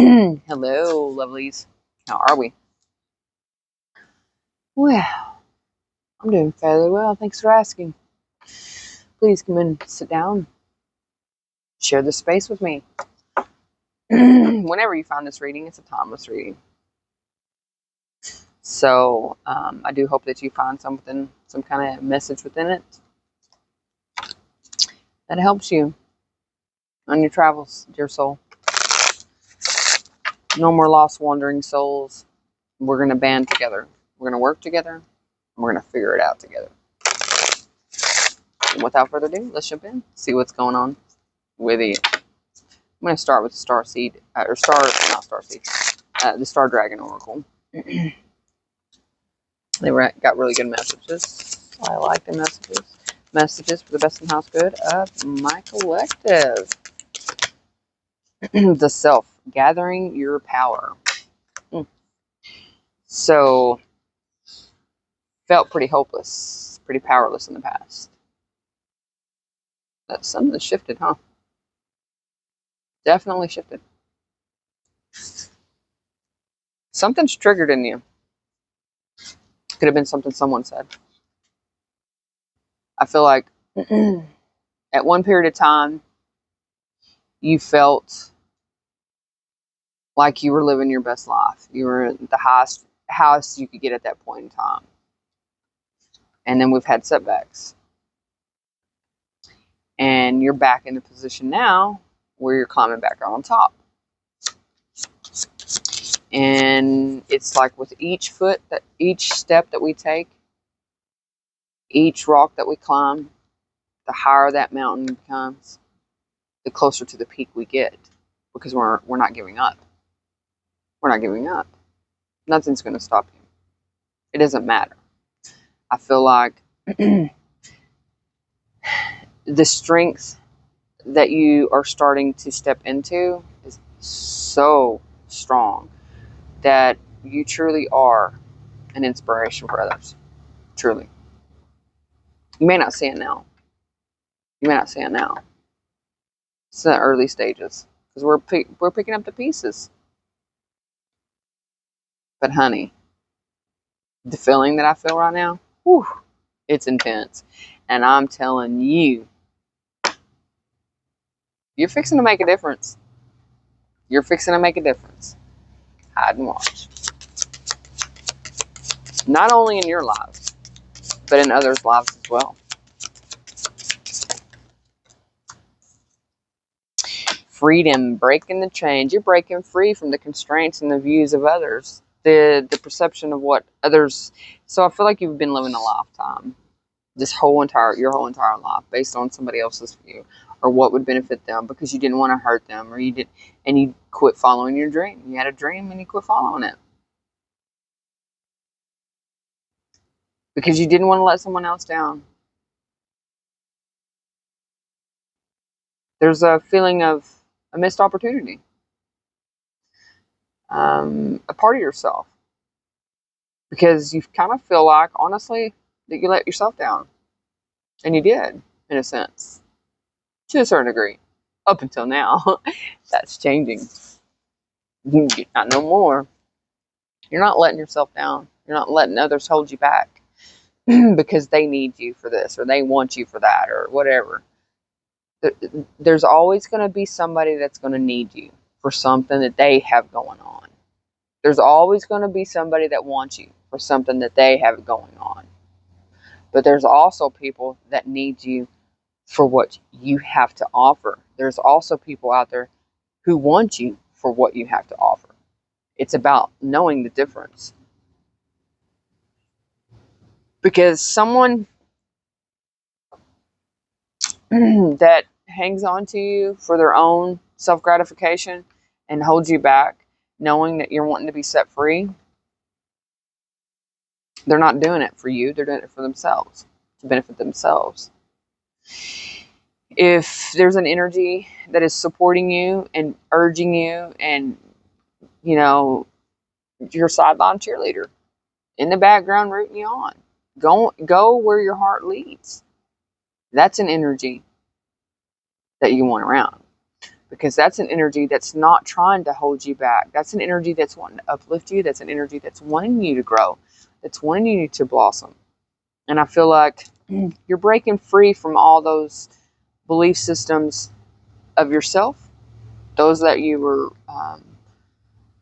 Hello, lovelies. How are we? Well, I'm doing fairly well. Thanks for asking. Please come in, sit down, share this space with me. Whenever you find this reading, it's a timeless reading. So I do hope that you find something, some kind of message within it that helps you on your travels, dear soul. No more lost, wandering souls. We're going to band together. We're going to work together. And we're going to figure it out together. And without further ado, let's jump in, see what's going on with you. I'm going to start with the Star Seed, or Star, not Star Seed, the Star Dragon Oracle. They got really good messages. I like the messages. Messages for the best in house good of my collective. The self, gathering your power. So, felt pretty hopeless, pretty powerless in the past. But something shifted, huh? Definitely shifted. Something's triggered in you. Could have been something someone said. I feel like at one period of time, you felt like you were living your best life. You were at the highest house you could get at that point in time. And then we've had setbacks. And you're back in the position now where you're climbing back on top. And it's like with each step that we take, each rock that we climb, the higher that mountain becomes, the closer to the peak we get. Because we're not giving up. We're not giving up. Nothing's going to stop you. It doesn't matter. I feel like the strength that you are starting to step into is so strong that you truly are an inspiration for others. Truly. You may not see it now. It's in the early stages because we're picking up the pieces. But honey, the feeling that I feel right now, whew, it's intense. And I'm telling you, you're fixing to make a difference. You're fixing to make a difference. Hide and watch. Not only in your lives, but in others' lives as well. Freedom, breaking the chains. You're breaking free from the constraints and the views of others. The perception of what others. So I feel like you've been living a lifetime, your whole entire life, based on somebody else's view or what would benefit them because you didn't want to hurt them, or you quit following your dream. You had a dream and you quit following it because you didn't want to let someone else down. There's a feeling of a missed opportunity, a part of yourself, because you kind of feel like, honestly, that you let yourself down. And you did, in a sense, to a certain degree, up until now. That's changing. Not no more. You're not letting yourself down. You're not letting others hold you back because they need you for this, or they want you for that, or whatever. There's always going to be somebody that's going to need you for something that they have going on. There's always going to be somebody that wants you for something that they have going on. But there's also people that need you for what you have to offer. There's also people out there who want you for what you have to offer. It's about knowing the difference. Because someone that hangs on to you for their own self-gratification and holds you back, knowing that you're wanting to be set free, they're not doing it for you. They're doing it for themselves, to benefit themselves. If there's an energy that is supporting you and urging you and, your sideline cheerleader in the background rooting you on, go where your heart leads. That's an energy that you want around. because that's an energy that's not trying to hold you back. That's an energy that's wanting to uplift you. That's an energy that's wanting you to grow. That's wanting you to blossom. And I feel like you're breaking free from all those belief systems of yourself, those that you were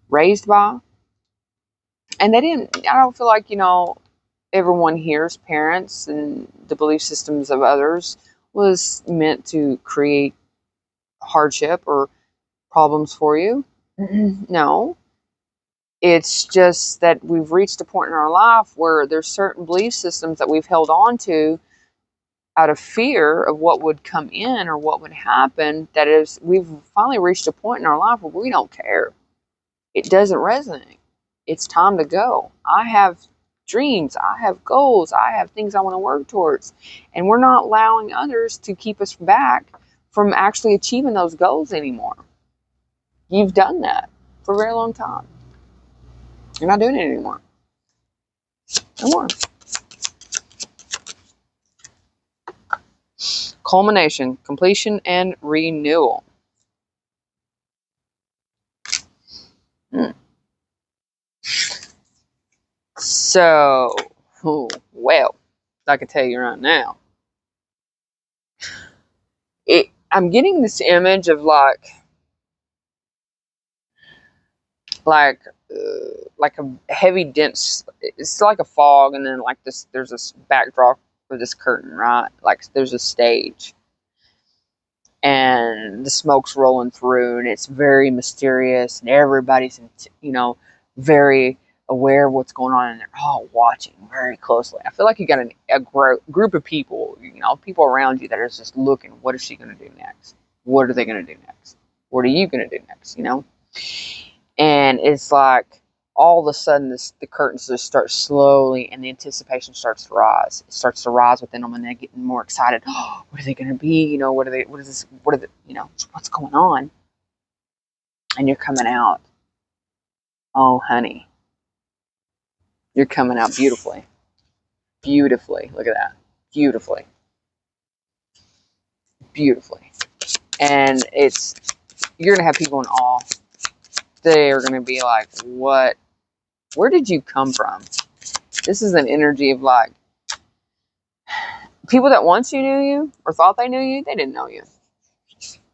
raised by. And I don't feel like, everyone here's parents and the belief systems of others was meant to create hardship or problems for you. No. It's just that we've reached a point in our life where there's certain belief systems that we've held on to out of fear of what would come in or what would happen. That is, we've finally reached a point in our life where we don't care. It doesn't resonate. It's time to go. I have dreams. I have goals. I have things I want to work towards. And we're not allowing others to keep us back from actually achieving those goals anymore. You've done that for a very long time. You're not doing it anymore. No more. Culmination, completion, and renewal. So, well, I can tell you right now, I'm getting this image of like a heavy dense. It's like a fog, and then like this. There's this backdrop of this curtain, right? Like there's a stage, and the smoke's rolling through, and it's very mysterious, and everybody's very aware of what's going on, and they're all watching very closely. I feel like you got a group of people, people around you that are just looking. What is she going to do next? What are they going to do next? What are you going to do next? And it's like all of a sudden the curtains just start slowly, and the anticipation starts to rise. It starts to rise within them, and they're getting more excited. Oh, what are they going to be? What's going on? And you're coming out. Oh, honey. You're coming out beautifully. Beautifully. Look at that. Beautifully. Beautifully. And you're going to have people in awe. They are going to be like, what? Where did you come from? This is an energy of like, people that once you knew you or thought they knew you, they didn't know you.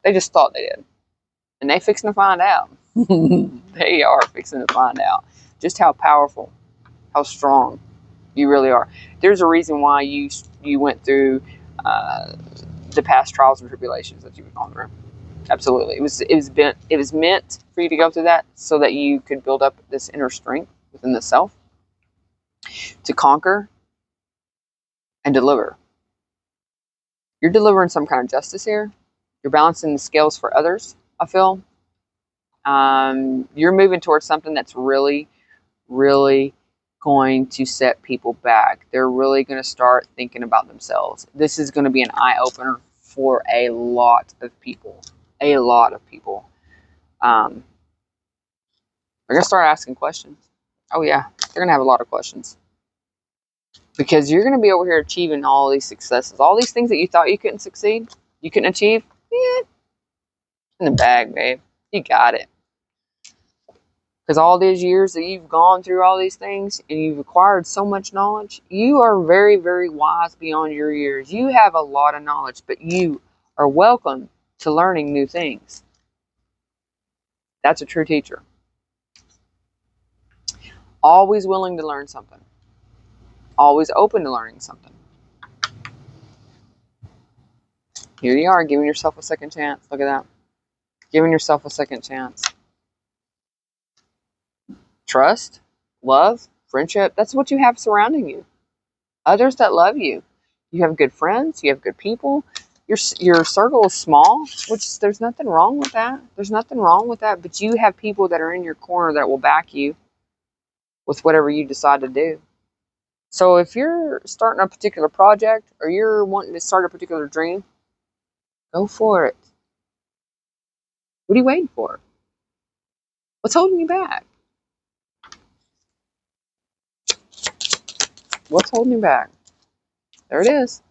They just thought they did. And they fixing to find out. They are fixing to find out just how powerful, how strong you really are. There's a reason why you went through the past trials and tribulations that you've gone through. Absolutely. It was meant for you to go through that so that you could build up this inner strength within the self to conquer and deliver. You're delivering some kind of justice here. You're balancing the scales for others, I feel. You're moving towards something that's really, really going to set people back. They're really going to start thinking about themselves. This is going to be an eye-opener for a lot of people. A lot of people. They're going to start asking questions. Oh, yeah. They're going to have a lot of questions. Because you're going to be over here achieving all these successes. All these things that you thought you couldn't succeed, you couldn't achieve. Yeah. In the bag, babe. You got it. Because all these years that you've gone through all these things and you've acquired so much knowledge, you are very, very wise beyond your years. You have a lot of knowledge, but you are welcome to learning new things. That's a true teacher. Always willing to learn something. Always open to learning something. Here you are, giving yourself a second chance. Look at that. Giving yourself a second chance. Trust, love, friendship, that's what you have surrounding you. Others that love you. You have good friends, you have good people. Your circle is small, which there's nothing wrong with that. There's nothing wrong with that, but you have people that are in your corner that will back you with whatever you decide to do. So if you're starting a particular project or you're wanting to start a particular dream, go for it. What are you waiting for? What's holding you back? What's holding you back? There it is.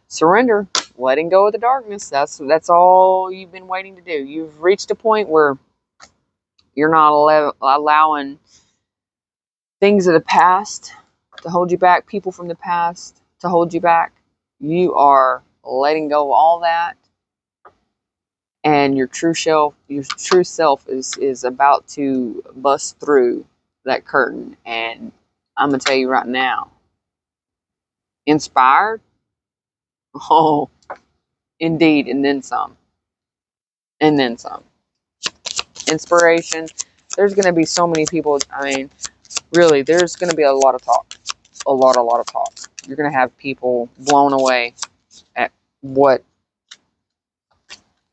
Surrender. letting go of the darkness. That's all you've been waiting to do. You've reached a point where you're not allowing things of the past to hold you back, people from the past to hold you back. You are letting go of all that, and your true self is about to bust through that curtain. And I'm gonna tell you right now, inspired, oh, indeed, and then some, and then some. Inspiration. There's gonna be so many people. I mean, really, there's gonna be a lot of talk, a lot of talk. You're gonna have people blown away at what.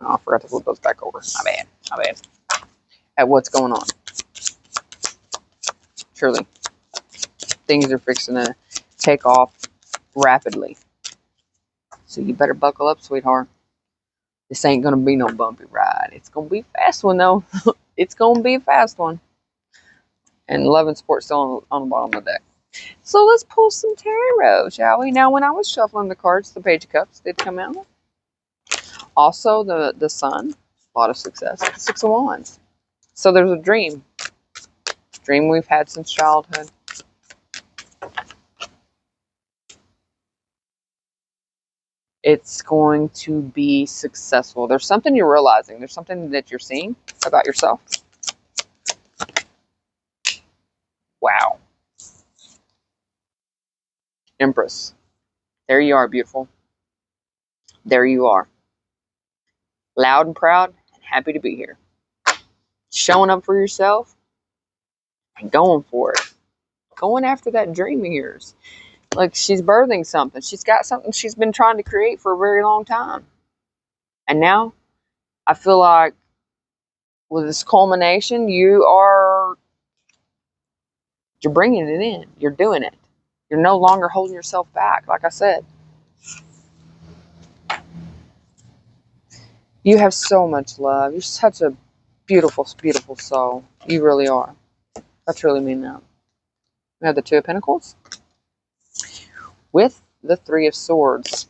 Oh, I forgot to flip those back over. My bad. At what's going on. Truly, things are fixing to take off rapidly. So you better buckle up, sweetheart. This ain't gonna be no bumpy ride. It's gonna be a fast one though. It's gonna be a fast one. And love and support still on the bottom of the deck. So let's pull some tarot, shall we? Now, when I was shuffling the cards, the Page of Cups did come out. Also, the Sun, a lot of success. The Six of Wands. So there's a dream we've had since childhood. It's going to be successful. There's something you're realizing. There's something that you're seeing about yourself. Wow. Empress. There you are, beautiful. There you are. Loud and proud and happy to be here. Showing up for yourself and going for it. Going after that dream of yours. Like, she's birthing something. She's got something she's been trying to create for a very long time. And now, I feel like with this culmination, you're bringing it in. You're doing it. You're no longer holding yourself back, like I said. You have so much love. You're such a beautiful, beautiful soul. You really are. I truly mean that. We have the Two of Pentacles with the Three of Swords.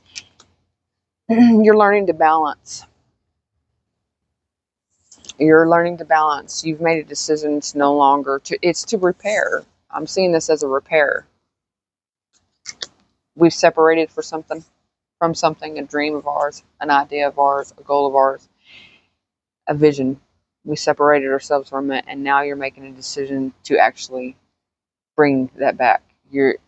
You're learning to balance. You're learning to balance. You've made a decision to no longer it's to repair. I'm seeing this as a repair. We've separated from something, a dream of ours, an idea of ours, a goal of ours, a vision. We separated ourselves from it, and now you're making a decision to actually bring that back. You're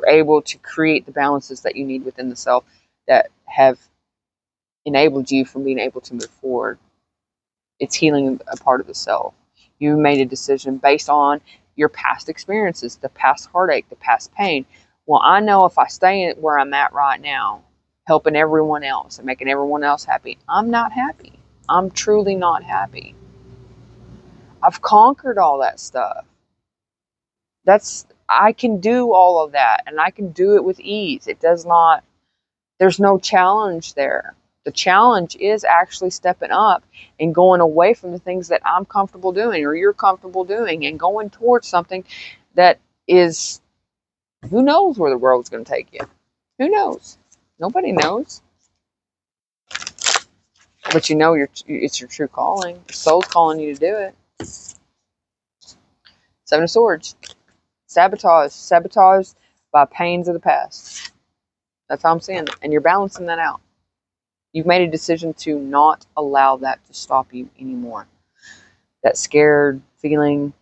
able to create the balances that you need within the self that have enabled you from being able to move forward. It's healing a part of the self. You made a decision based on your past experiences, the past heartache, the past pain. Well, I know if I stay where I'm at right now, helping everyone else and making everyone else happy, I'm not happy. I'm truly not happy. I've conquered all that stuff. I can do all of that, and I can do it with ease. There's no challenge there. The challenge is actually stepping up and going away from the things that I'm comfortable doing or you're comfortable doing and going towards something that is, who knows where the world's going to take you. Who knows? Nobody knows. But you know it's your true calling. The soul's calling you to do it. Seven of Swords. Sabotage by pains of the past. That's how I'm seeing it. And you're balancing that out. You've made a decision to not allow that to stop you anymore. That scared feeling.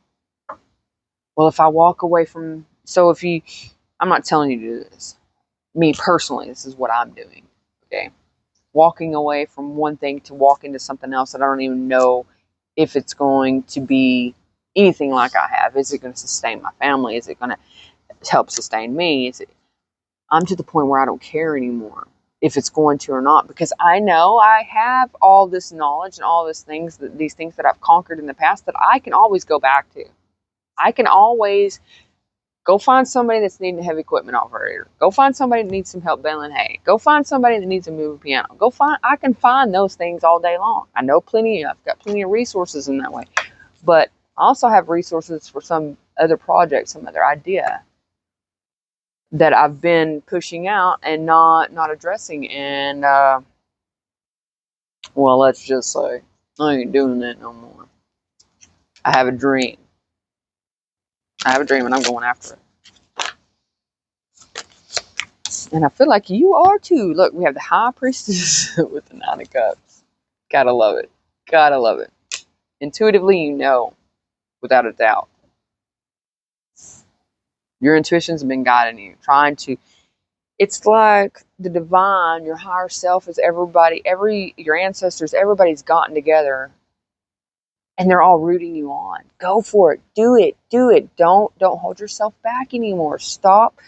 Well, if I walk away from... I'm not telling you to do this. Me personally, this is what I'm doing. Okay? Walking away from one thing to walk into something else that I don't even know if it's going to be anything like I have. Is it going to sustain my family? Is it going to help sustain me? I'm to the point where I don't care anymore if it's going to or not, because I know I have all this knowledge and all these things that I've conquered in the past that I can always go back to. I can always go find somebody that's needing a heavy equipment operator. Go find somebody that needs some help baling hay. Go find somebody that needs a moving piano. I can find those things all day long. I know I've got plenty of resources in that way. But I also have resources for some other project, some other idea. that I've been pushing out and not addressing. And well, let's just say I ain't doing that no more. I have a dream. I have a dream, and I'm going after it. And I feel like you are too. Look, we have the High Priestess with the Nine of Cups. Gotta love it. Gotta love it. Intuitively, you know, without a doubt. Your intuition's been guiding you, trying to. It's like the divine, your higher self is everybody, your ancestors, everybody's gotten together and they're all rooting you on. Go for it. Do it. Do it. Don't hold yourself back anymore. Stop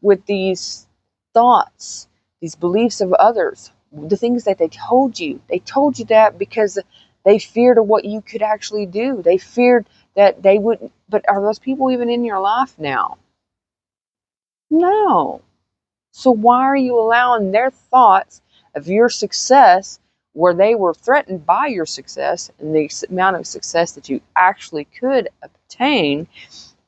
with these thoughts, these beliefs of others, the things that they told you. They told you that because they feared of what you could actually do. They feared that they wouldn't. But are those people even in your life now? No. So why are you allowing their thoughts of your success, where they were threatened by your success and the amount of success that you actually could obtain,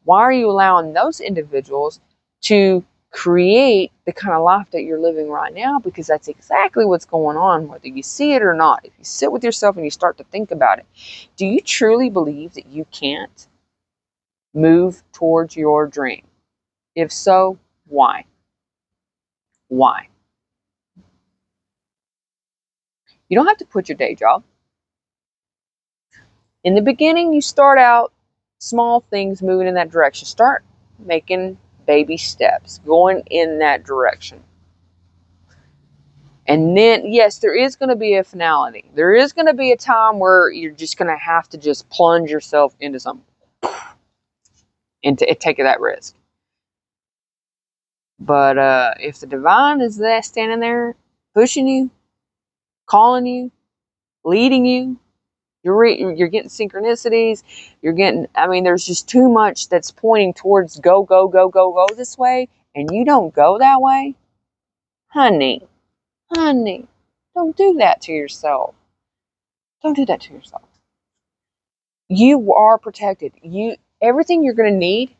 why are you allowing those individuals to create the kind of life that you're living right now? Because that's exactly what's going on, whether you see it or not. If you sit with yourself and you start to think about it, do you truly believe that you can't move towards your dream? If so, why? Why? You don't have to quit your day job. In the beginning, you start out small things moving in that direction. Start making baby steps, going in that direction. And then, yes, there is going to be a finality. There is going to be a time where you're just going to have to just plunge yourself into something and take that risk. But if the divine is there, standing there, pushing you, calling you, leading you, you're getting synchronicities. You're getting, I mean, there's just too much that's pointing towards go this way, and you don't go that way. Honey, don't do that to yourself. Don't do that to yourself. You are protected. Everything you're going to need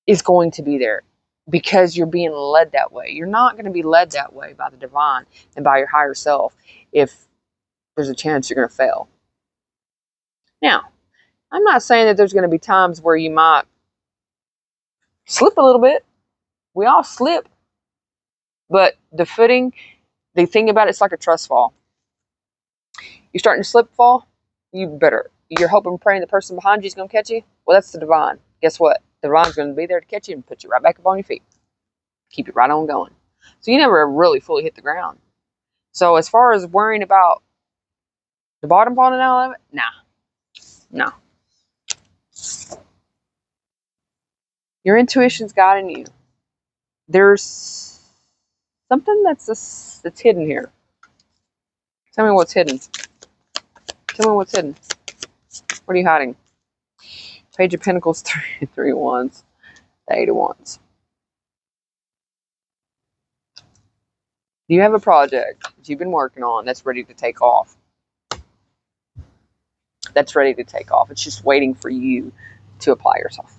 is going to be there because you're being led that way. You're not going to be led that way by the divine and by your higher self if there's a chance you're going to fail. Now, I'm not saying that there's going to be times where you might slip a little bit. We all slip. But the thing about it's like a trust fall. You're starting to slip fall, you're hoping and praying the person behind you is going to catch you. Well, that's the divine. Guess what? The divine's going to be there to catch you and put you right back up on your feet. Keep you right on going. So you never really fully hit the ground. So as far as worrying about the bottom falling out of it, no. Your intuition's guiding you. There's something that's hidden here. Tell me what's hidden. Tell me what's hidden. What are you hiding? Page of Pentacles, three wands, the Eight of Wands. You have a project that you've been working on that's ready to take off. That's ready to take off. It's just waiting for you to apply yourself.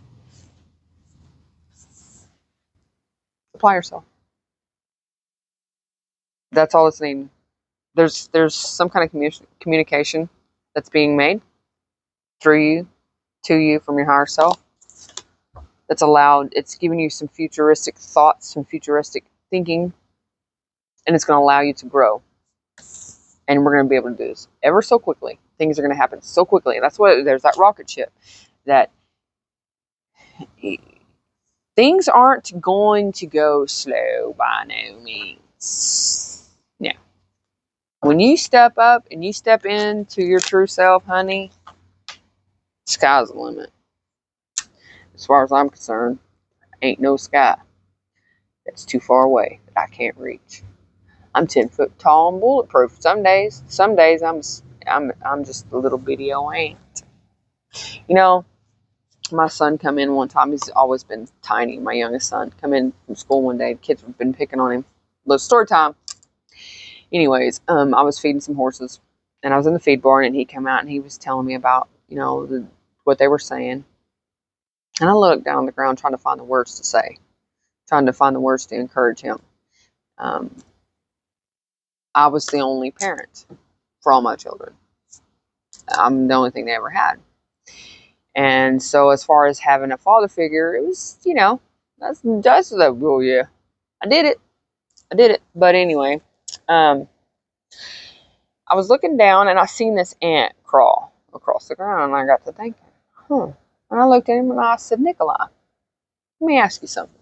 Apply yourself. That's all it's needing. There's some kind of communication that's being made through you, to you, from your higher self. That's allowed. It's giving you some futuristic thoughts, some futuristic thinking, and it's going to allow you to grow. And we're going to be able to do this ever so quickly. Things are going to happen so quickly. And that's what, there's that rocket ship that things aren't going to go slow by no means. No. When you step up and you step into your true self, honey, sky's the limit. As far as I'm concerned, ain't no sky that's too far away that I can't reach. I'm 10 foot tall and bulletproof. Some days I'm just a little bitty old ant. You know, my son come in one time. He's always been tiny. My youngest son come in from school one day. The kids have been picking on him. Little story time. Anyways, I was feeding some horses, and I was in the feed barn, and he came out and he was telling me about, what they were saying. And I looked down on the ground trying to find the words to say, trying to find the words to encourage him. Um, I was the only parent for all my children. I'm the only thing they ever had. And so as far as having a father figure, it was, that's like, oh yeah, I did it. But anyway, I was looking down and I seen this ant crawl across the ground, and I got to thinking, And I looked at him and I said, Nikolai, let me ask you something.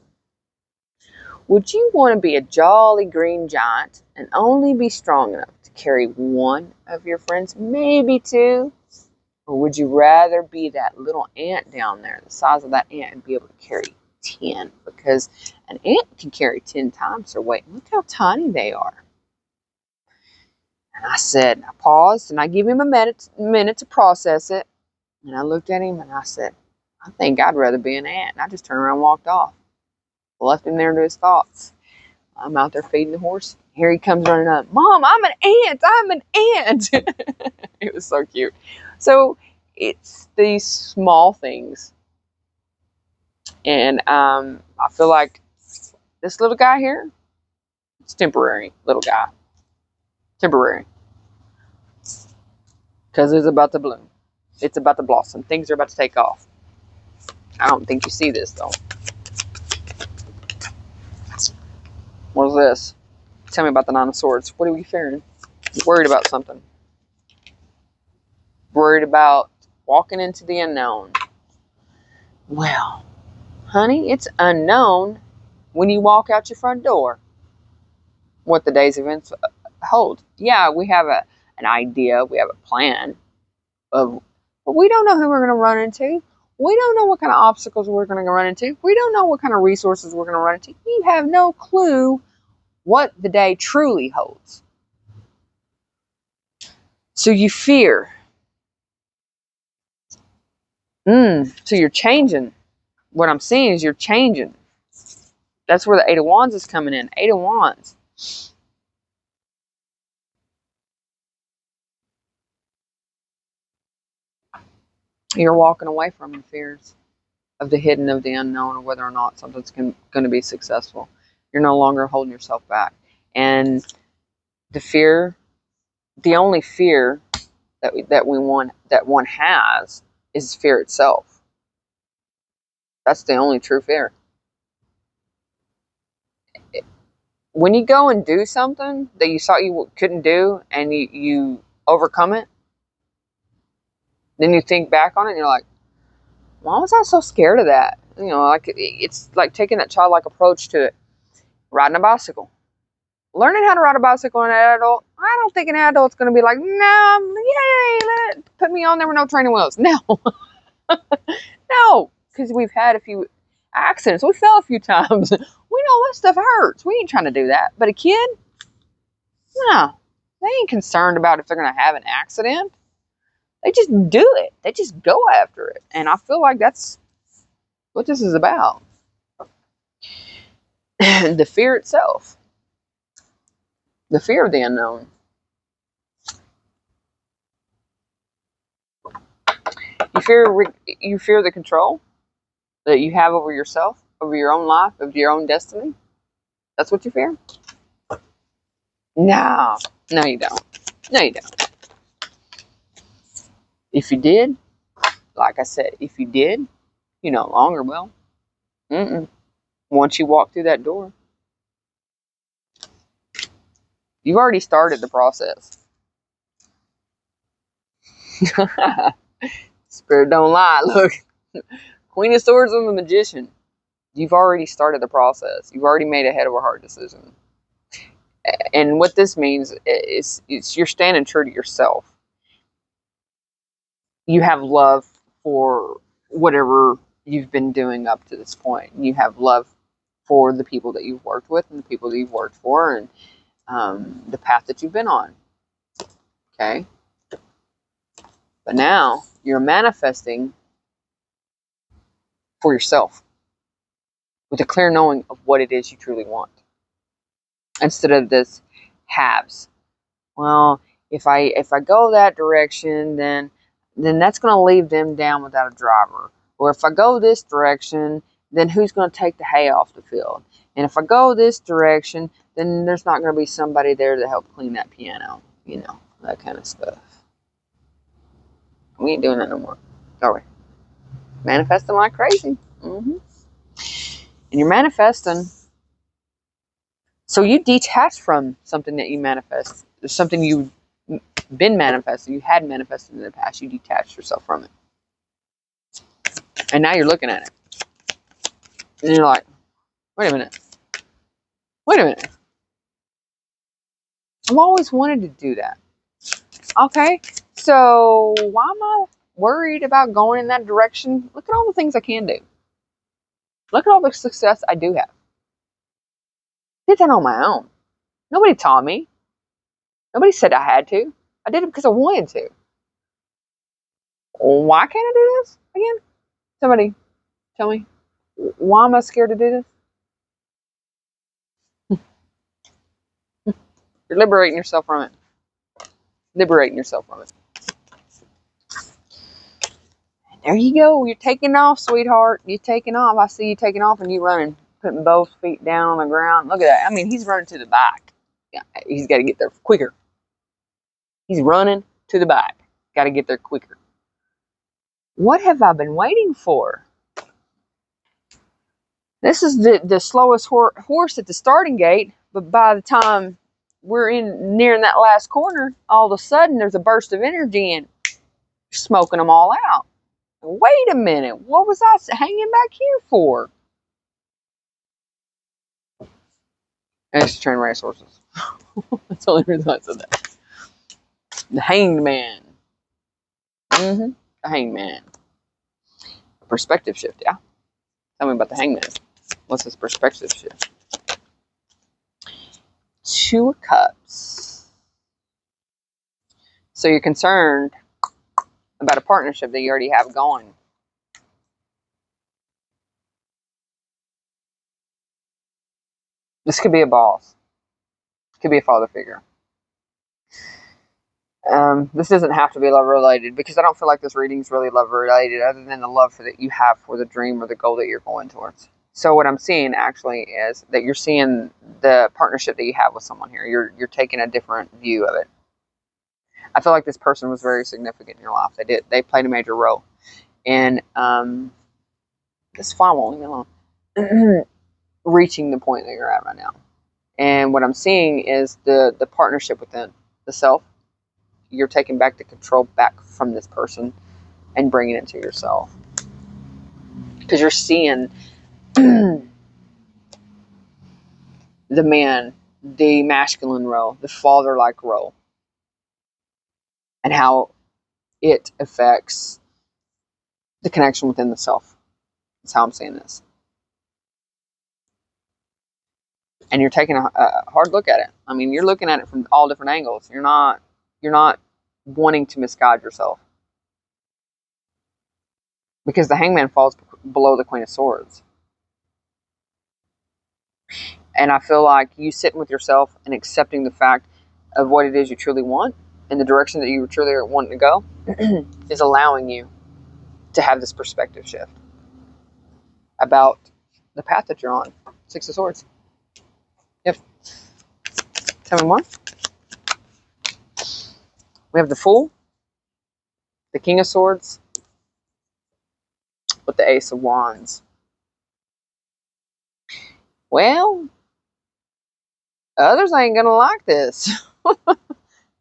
Would you want to be a jolly green giant and only be strong enough to carry one of your friends, maybe two? Or would you rather be that little ant down there, the size of that ant, and be able to carry 10? Because an ant can carry 10 times their weight. Look how tiny they are. And I paused and I gave him a minute to process it. And I looked at him and I said, I think I'd rather be an ant. And I just turned around and walked off. Left him there to his thoughts. I'm out there feeding the horse. Here he comes running up. Mom, I'm an ant. It was so cute. So it's these small things. And I feel like this little guy here, it's temporary, little guy. Temporary. Because it's about to bloom. It's about to blossom. Things are about to take off. I don't think you see this, though. What is this? Tell me about the Nine of Swords. What are we fearing? You're worried about something. Worried about walking into the unknown. Well, honey, it's unknown when you walk out your front door what the day's events hold. Yeah, we have an idea. We have a plan. But we don't know who we're going to run into. We don't know what kind of obstacles we're going to run into. We don't know what kind of resources we're going to run into. You have no clue what the day truly holds. So you fear. So you're changing. What I'm seeing is you're changing. That's where the Eight of Wands is coming in. Eight of Wands. You're walking away from the fears of the hidden, of the unknown, or whether or not something's going to be successful. You're no longer holding yourself back. And the only fear that one has is fear itself. That's the only true fear. When you go and do something that you thought you couldn't do, and you overcome it, then you think back on it and you're like, why was I so scared of that? Like it's like taking that childlike approach to it. Riding a bicycle. Learning how to ride a bicycle in an adult, I don't think an adult's going to be like, no, yay, put me on there with no training wheels. No. No, because we've had a few accidents. We fell a few times. We know that stuff hurts. We ain't trying to do that. But a kid, no, they ain't concerned about if they're going to have an accident. They just do it. They just go after it. And I feel like that's what this is about. The fear itself. The fear of the unknown. You fear the control that you have over yourself, over your own life, over your own destiny. That's what you fear? No, you don't. No, you don't. If you did, like I said, if you did, you no longer will. Once you walk through that door, you've already started the process. Spirit don't lie. Look, Queen of Swords and the Magician. You've already started the process. You've already made a head over heart decision. And what this means is you're standing true to yourself. You have love for whatever you've been doing up to this point. You have love for the people that you've worked with and the people that you've worked for, and the path that you've been on. Okay? But now you're manifesting for yourself with a clear knowing of what it is you truly want. Instead of this halves. Well, if I go that direction, then that's going to leave them down without a driver. Or if I go this direction, then who's going to take the hay off the field? And if I go this direction, then there's not going to be somebody there to help clean that piano, that kind of stuff. We ain't doing that no more, are we? Manifesting like crazy. And you're manifesting. So you detach from something that you manifest. There's something you've been manifesting. You had manifested in the past. You detached yourself from it. And now you're looking at it. And you're like, wait a minute. I've always wanted to do that. Okay, so why am I worried about going in that direction? Look at all the things I can do. Look at all the success I do have. I did that on my own. Nobody taught me. Nobody said I had to. I did it because I wanted to. Why can't I do this again? Somebody tell me. Why am I scared to do this? You're liberating yourself from it. There you go. You're taking off, sweetheart. You're taking off. I see you taking off and you running, putting both feet down on the ground. Look at that. I mean, he's running to the back. Yeah, he's got to get there quicker. He's running to the back. Got to get there quicker. What have I been waiting for? This is the slowest horse at the starting gate, but by the time we're nearing that last corner, all of a sudden there's a burst of energy and smoking them all out. Wait a minute, what was I hanging back here for? I used to train racehorses. That's the only reason I said that. The Hanged Man. The Hanged Man. A perspective shift, yeah. Tell me about the Hangman. What's this perspective shift? Two of Cups. So you're concerned about a partnership that you already have going. This could be a boss. It could be a father figure. This doesn't have to be love related because I don't feel like this reading is really love related other than the love that you have for the dream or the goal that you're going towards. So what I'm seeing actually is that you're seeing the partnership that you have with someone here. You're taking a different view of it. I feel like this person was very significant in your life. They played a major role in this file won't leave me alone. Reaching the point that you're at right now. And what I'm seeing is the partnership within the self. You're taking back the control back from this person and bringing it to yourself. Because you're seeing the man, the masculine role, the father-like role, and how it affects the connection within the self. That's how I'm seeing this. And you're taking a hard look at it. I mean, you're looking at it from all different angles. You're not wanting to misguide yourself. Because the Hangman falls below the Queen of Swords. And I feel like you sitting with yourself and accepting the fact of what it is you truly want and the direction that you truly are wanting to go is allowing you to have this perspective shift about the path that you're on. Six of Swords. Yep. Tell me more. We have the Fool, the King of Swords, with the Ace of Wands. Well, others ain't gonna like this. I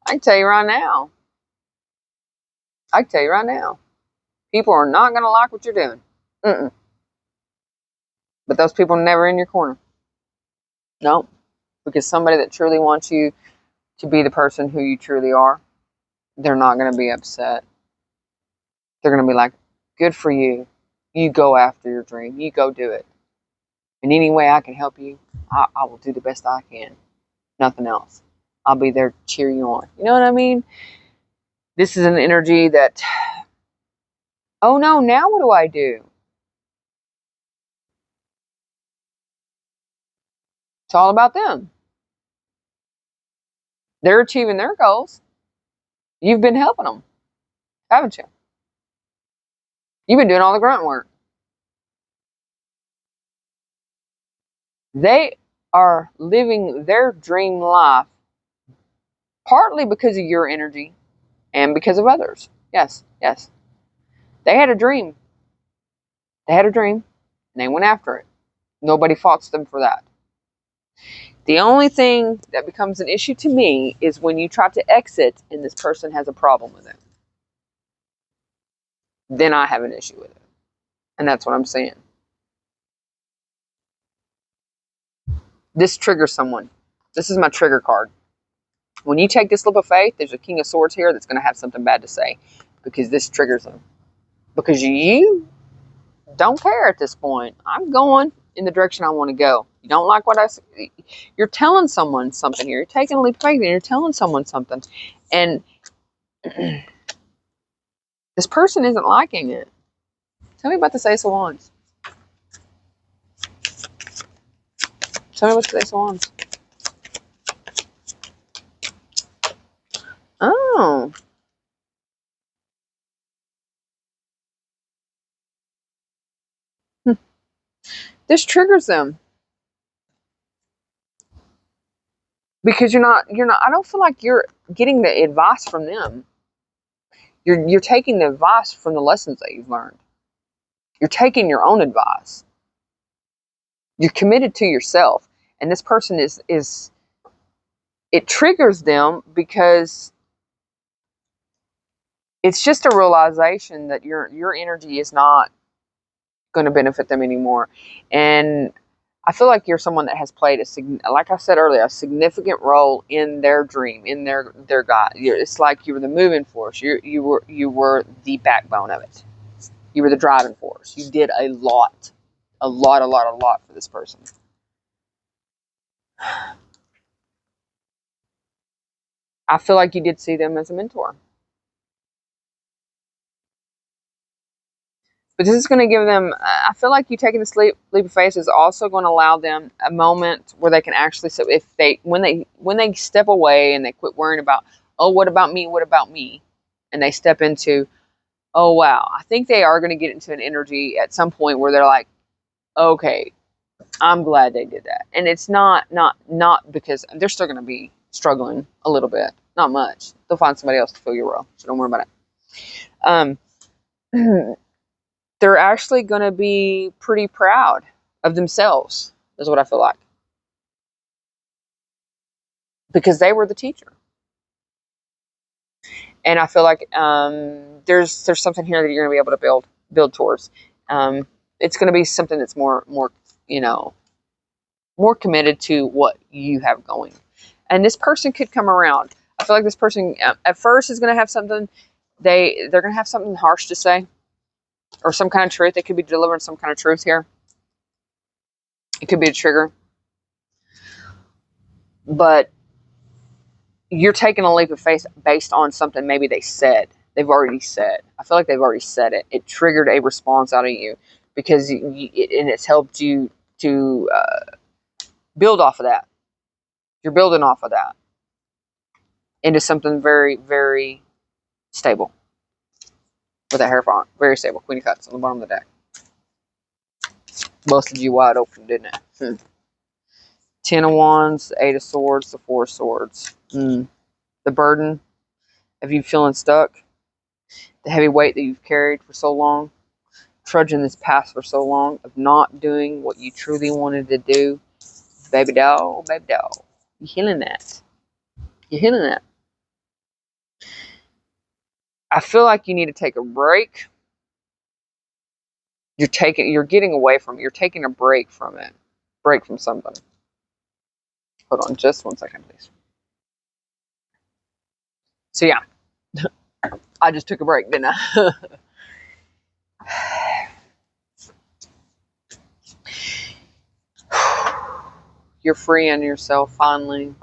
can tell you right now. People are not gonna like what you're doing. But those people are never in your corner. No, because somebody that truly wants you to be the person who you truly are, they're not gonna be upset. They're gonna be like, good for you. You go after your dream. You go do it. In any way I can help you, I will do the best I can. Nothing else. I'll be there to cheer you on. You know what I mean? This is an energy that, oh no, now what do I do? It's all about them. They're achieving their goals. You've been helping them, haven't you? You've been doing all the grunt work. They are living their dream life partly because of your energy and because of others. Yes, yes. They had a dream. They had a dream and they went after it. Nobody faults them for that. The only thing that becomes an issue to me is when you try to exit and this person has a problem with it. Then I have an issue with it. And that's what I'm saying. This triggers someone. This is my trigger card. When you take this leap of faith, there's a King of Swords here that's going to have something bad to say because this triggers them. Because you don't care at this point. I'm going in the direction I want to go. You don't like what I say. You're telling someone something here. You're taking a leap of faith and you're telling someone something. And this person isn't liking it. Tell me about the Ace of Wands. Tell me about the Ace of Wands. Oh. This triggers them. Because you're not, I don't feel like you're getting the advice from them. You're taking the advice from the lessons that you've learned. You're taking your own advice. You're committed to yourself. And this person is it triggers them because it's just a realization that your energy is not going to benefit them anymore. And I feel like you're someone that has played like I said earlier, a significant role in their dream, in their God. It's like you were the moving force. You were the backbone of it. You were the driving force. You did a lot for this person. I feel like you did see them as a mentor. But this is going to give them, I feel like you taking this leap of faith is also going to allow them a moment where they can actually, so if they, when they step away and they quit worrying about, oh, what about me? And they step into, oh, wow, I think they are going to get into an energy at some point where they're like, okay, I'm glad they did that. And it's not because they're still going to be struggling a little bit, not much. They'll find somebody else to fill your role, so don't worry about it. They're actually going to be pretty proud of themselves, is what I feel like. Because they were the teacher. And I feel like there's something here that you're going to be able to build towards. It's going to be something that's more committed to what you have going. And this person could come around. I feel like this person at first is going to have something, they're going to have something harsh to say. Or some kind of truth. They could be delivering some kind of truth here. It could be a trigger. But you're taking a leap of faith based on something maybe they've already said. I feel like they've already said it. It triggered a response out of you because it's helped you to build off of that. You're building off of that into something very, very stable. With that Hierophant. Very stable. Queen of Cups on the bottom of the deck. Busted you wide open, didn't it? 10 of Wands, 8 of Swords, the 4 of Swords. The burden of you feeling stuck. The heavy weight that you've carried for so long. Trudging this path for so long. Of not doing what you truly wanted to do. Baby doll, baby doll. You're healing that. You're healing that. I feel like you need to take a break. You're getting away from it. You're taking a break from it. Break from something. Hold on just 1 second, please. So yeah. I just took a break, didn't I? You're freeing yourself finally.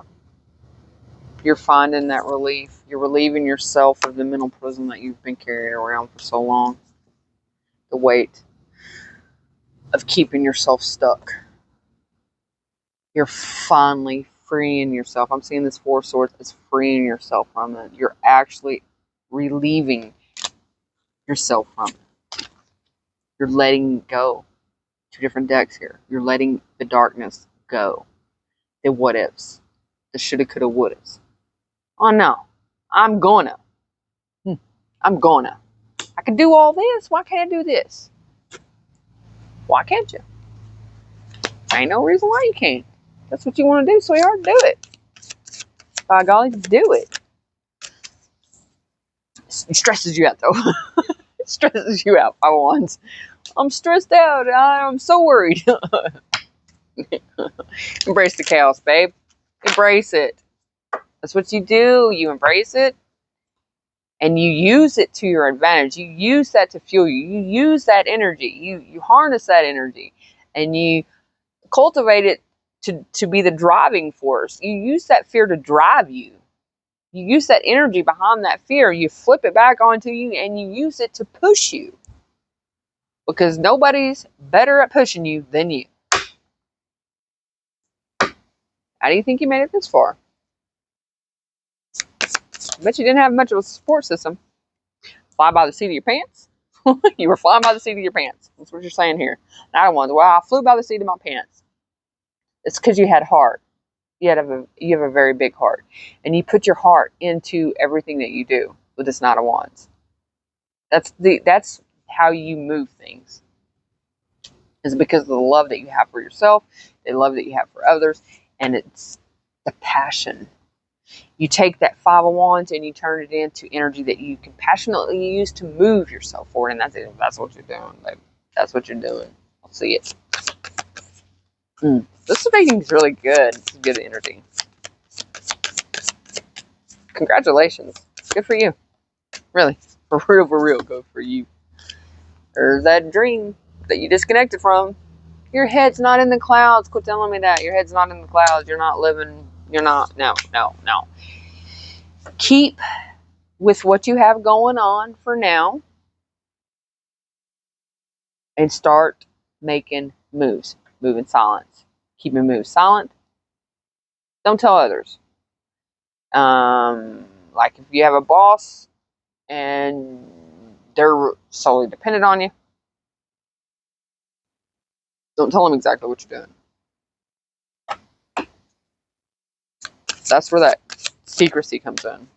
You're finding that relief. You're relieving yourself of the mental prison that you've been carrying around for so long. The weight of keeping yourself stuck. You're finally freeing yourself. I'm seeing this 4 of Swords as freeing yourself from it. You're actually relieving yourself from it. You're letting go. 2 different decks here. You're letting the darkness go. The what ifs, the shoulda, coulda, wouldas. Oh no, I'm gonna. I'm gonna. I can do all this. Why can't I do this? Why can't you? Ain't no reason why you can't. That's what you want to do, sweetheart. Do it. By golly, do it. It stresses you out, though. It stresses you out, 501s. I'm stressed out. I'm so worried. Embrace the chaos, babe. Embrace it. That's what you do. You embrace it and you use it to your advantage. You use that to fuel you. You use that energy. You harness that energy and you cultivate it to be the driving force. You use that fear to drive you. You use that energy behind that fear. You flip it back onto you and you use it to push you. Because nobody's better at pushing you than you. How do you think you made it this far? I bet you didn't have much of a support system. Fly by the seat of your pants? You were flying by the seat of your pants. That's what you're saying here. And I wonder, well, I flew by the seat of my pants. It's because you had heart. You have a very big heart. And you put your heart into everything that you do with this Knight of Wands. That's how you move things. It's because of the love that you have for yourself, the love that you have for others, and it's the passion. You take that 5 of Wands and you turn it into energy that you can passionately use to move yourself forward. And that's it. That's what you're doing, babe. That's what you're doing. I'll see it. This reading is really good. It's good energy. Congratulations. Good for you. Really. For real, good for you. There's that dream that you disconnected from. Your head's not in the clouds. Quit telling me that. Your head's not in the clouds. You're not living. You're not. No. Keep with what you have going on for now and start making moves. Move in silence. Keep your moves silent. Don't tell others. Like if you have a boss and they're solely dependent on you, don't tell them exactly what you're doing. That's where that secrecy comes in.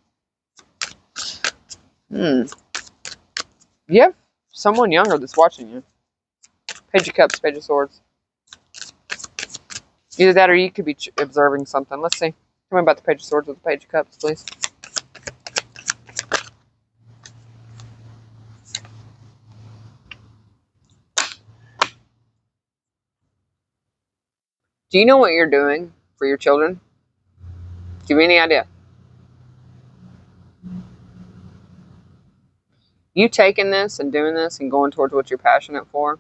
You have someone younger that's watching you. Page of Cups, Page of Swords. Either that or you could be observing something. Let's see. Tell me about the Page of Swords with the Page of Cups, please. Do you know what you're doing for your children? Give me any idea. You taking this and doing this and going towards what you're passionate for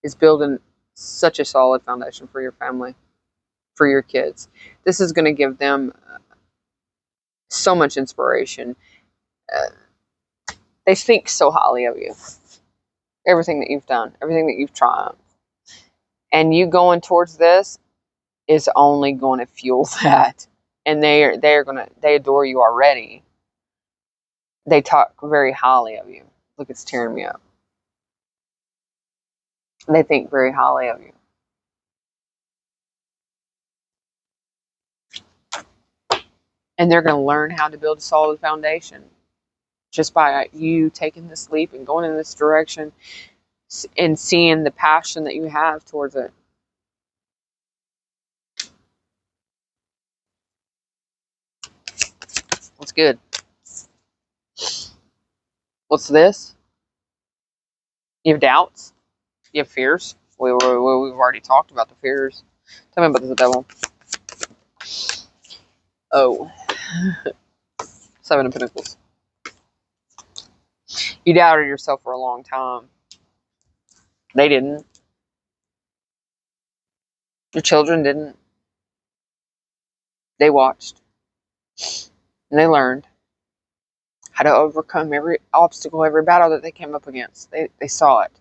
is building such a solid foundation for your family, for your kids. This is going to give them so much inspiration. They think so highly of you. Everything that you've done, everything that you've triumphed. And you going towards this is only going to fuel that. And they adore you already. They talk very highly of you. Look, it's tearing me up. They think very highly of you. And they're going to learn how to build a solid foundation just by you taking this leap and going in this direction and seeing the passion that you have towards it. What's good? What's this? You have doubts? You have fears? We've already talked about the fears. Tell me about the devil. Oh. 7 of Pentacles. You doubted yourself for a long time. They didn't. Your children didn't. They watched. And they learned how to overcome every obstacle, every battle that they came up against. They saw it.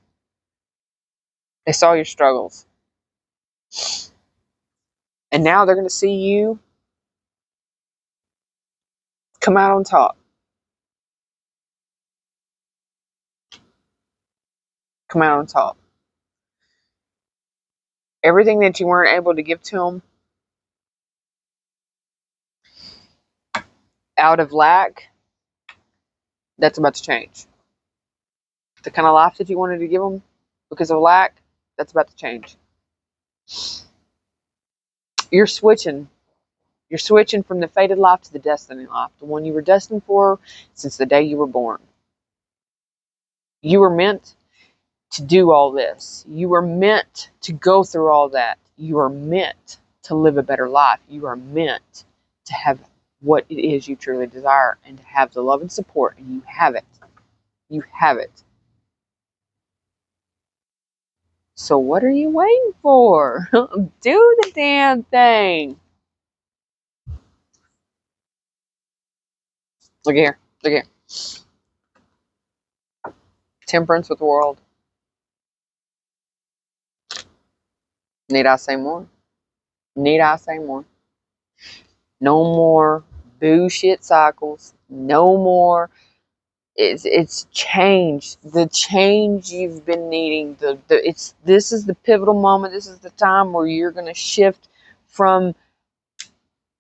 They saw your struggles. And now they're going to see you come out on top. Come out on top. Everything that you weren't able to give to them out of lack, that's about to change. The kind of life that you wanted to give them because of lack, that's about to change. You're switching. You're switching from the fated life to the destiny life, the one you were destined for since the day you were born. You were meant to do all this. You were meant to go through all that. You are meant to live a better life. You are meant to have what it is you truly desire and to have the love and support, and you have it. You have it. So what are you waiting for? Do the damn thing. Look here. Look here. Temperance with the world. Need I say more? Need I say more? No more bullshit cycles. No more. It's change. The change you've been needing. This is the pivotal moment. This is the time where you're gonna shift from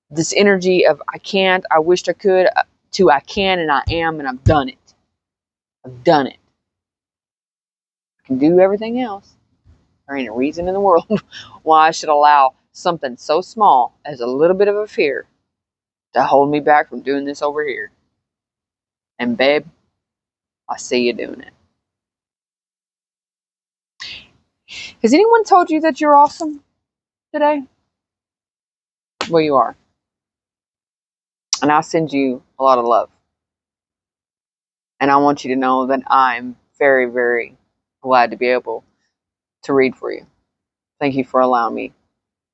this energy of I can't, I wished I could, to I can and I am and I've done it. I've done it. I can do everything else. There ain't a reason in the world why I should allow something so small as a little bit of a fear to hold me back from doing this over here. And babe, I see you doing it. Has anyone told you that you're awesome today? Well, you are. And I send you a lot of love. And I want you to know that I'm very, very glad to be able to read for you. Thank you for allowing me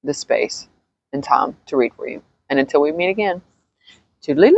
the space and time to read for you. And until we meet again, toodaloo.